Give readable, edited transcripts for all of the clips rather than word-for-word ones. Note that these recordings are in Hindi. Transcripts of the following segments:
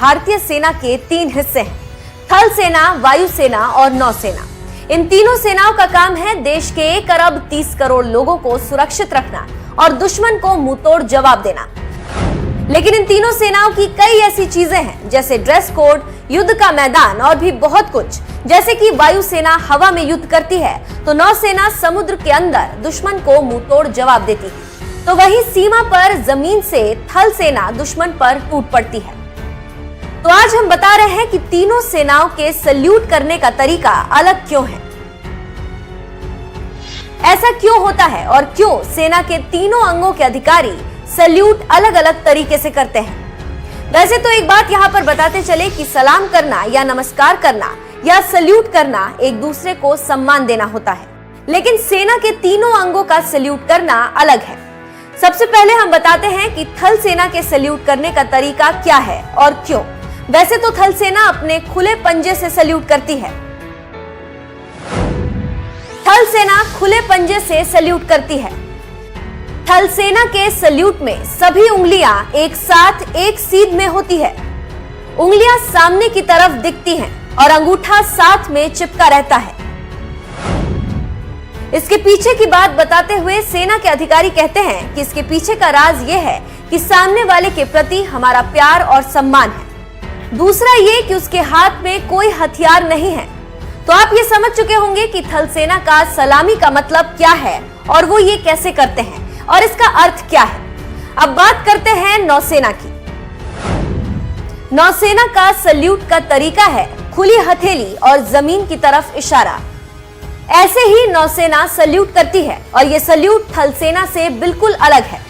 भारतीय सेना के 3 हिस्से हैं, थल सेना, वायु सेना और नौसेना। इन तीनों सेनाओं का काम है देश के 1 अरब 30 करोड़ लोगों को सुरक्षित रखना और दुश्मन को मुंहतोड़ जवाब देना। लेकिन इन तीनों सेनाओं की कई ऐसी चीजें हैं जैसे ड्रेस कोड, युद्ध का मैदान और भी बहुत कुछ। जैसे कि वायु सेना हवा में युद्ध करती है तो नौसेना समुद्र के अंदर दुश्मन को मुंहतोड़ जवाब देती है, तो वही सीमा पर जमीन से थल सेना दुश्मन पर टूट पड़ती है। तो आज हम बता रहे हैं कि तीनों सेनाओं के सल्यूट करने का तरीका अलग क्यों है, ऐसा क्यों होता है और क्यों सेना के तीनों अंगों के अधिकारी सल्यूट अलग अलग तरीके से करते हैं। वैसे तो एक बात यहाँ पर बताते चले कि सलाम करना या नमस्कार करना या सल्यूट करना एक दूसरे को सम्मान देना होता है, लेकिन सेना के तीनों अंगों का सल्यूट करना अलग है। सबसे पहले हम बताते हैं कि थल सेना के सल्यूट करने का तरीका क्या है और क्यों। वैसे तो थल सेना अपने खुले पंजे से सल्यूट करती है। थल सेना खुले पंजे से सल्यूट करती है। थल सेना के सल्यूट में सभी उंगलियां एक साथ एक सीध में होती है। उंगलियां सामने की तरफ दिखती हैं और अंगूठा साथ में चिपका रहता है। इसके पीछे की बात बताते हुए सेना के अधिकारी कहते हैं कि इसके पीछे का राज यह है कि सामने वाले के प्रति हमारा प्यार और सम्मान है। दूसरा ये कि उसके हाथ में कोई हथियार नहीं है। तो आप ये समझ चुके होंगे कि थल सेना का सलामी का मतलब क्या है और वो ये कैसे करते हैं और इसका अर्थ क्या है। अब बात करते हैं नौसेना की। नौसेना का सल्यूट का तरीका है खुली हथेली और जमीन की तरफ इशारा। ऐसे ही नौसेना सल्यूट करती है और यह सल्यूट थल सेना से बिल्कुल अलग है।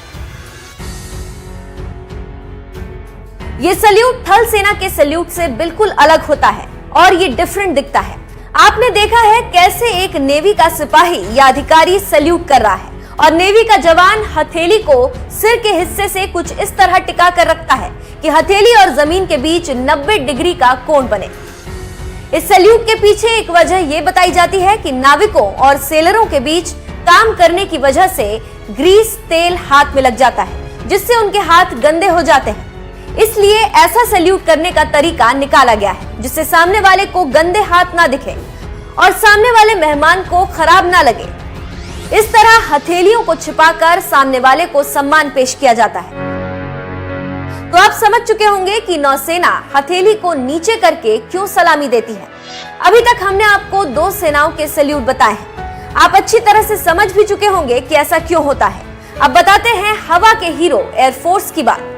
यह सल्यूट थल सेना के सल्यूट से बिल्कुल अलग होता है और ये डिफरेंट दिखता है। आपने देखा है कैसे एक नेवी का सिपाही या अधिकारी सल्यूट कर रहा है और नेवी का जवान हथेली को सिर के हिस्से से कुछ इस तरह टिका कर रखता है कि हथेली और जमीन के बीच 90 डिग्री का कोण बने। इस सल्यूट के पीछे एक वजह यह बताई जाती है कि नाविकों और सेलरों के बीच काम करने की वजह से ग्रीस तेल हाथ में लग जाता है, जिससे उनके हाथ गंदे हो जाते हैं। इसलिए ऐसा सल्यूट करने का तरीका निकाला गया है जिससे सामने वाले को गंदे हाथ ना दिखे और सामने वाले मेहमान को खराब ना लगे। इस तरह हथेलियों को छिपाकर सामने वाले को सम्मान पेश किया जाता है। तो आप समझ चुके होंगे कि नौसेना हथेली को नीचे करके क्यों सलामी देती है। अभी तक हमने आपको 2 सेनाओं के सल्यूट बताए हैं। आप अच्छी तरह से समझ भी चुके होंगे कि ऐसा क्यों होता है। अब बताते हैं हवा के हीरो एयरफोर्स की बात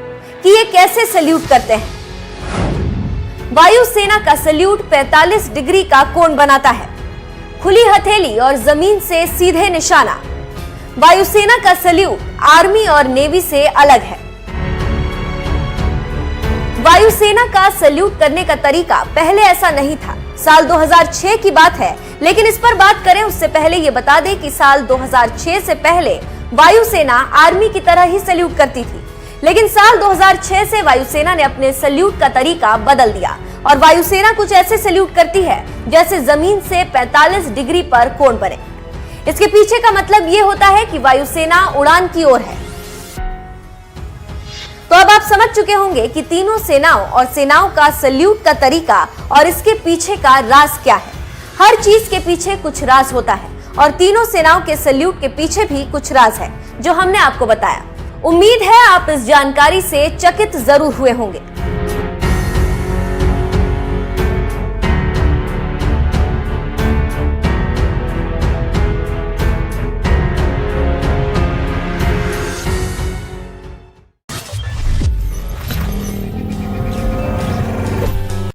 कि ये कैसे सल्यूट करते हैं। वायु सेना का सल्यूट 45 डिग्री का कोण बनाता है, खुली हथेली और जमीन से सीधे निशाना। वायुसेना का सल्यूट आर्मी और नेवी से अलग है। वायुसेना का सल्यूट करने का तरीका पहले ऐसा नहीं था। साल 2006 की बात है, लेकिन इस पर बात करें उससे पहले ये बता दें कि साल 2006 से पहले वायुसेना आर्मी की तरह ही सल्यूट करती थी, लेकिन साल 2006 से वायुसेना ने अपने सल्यूट का तरीका बदल दिया और वायुसेना कुछ ऐसे सल्यूट करती है जैसे जमीन से 45 डिग्री पर कोण बने। इसके पीछे का मतलब ये होता है कि वायुसेना उड़ान की ओर है। तो अब आप समझ चुके होंगे कि तीनों सेनाओं और सेनाओं का सल्यूट का तरीका और इसके पीछे का राज क्या है। हर चीज के पीछे कुछ राज होता है और तीनों सेनाओं के सल्यूट के पीछे भी कुछ राज है जो हमने आपको बताया। उम्मीद है आप इस जानकारी से चकित जरूर हुए होंगे।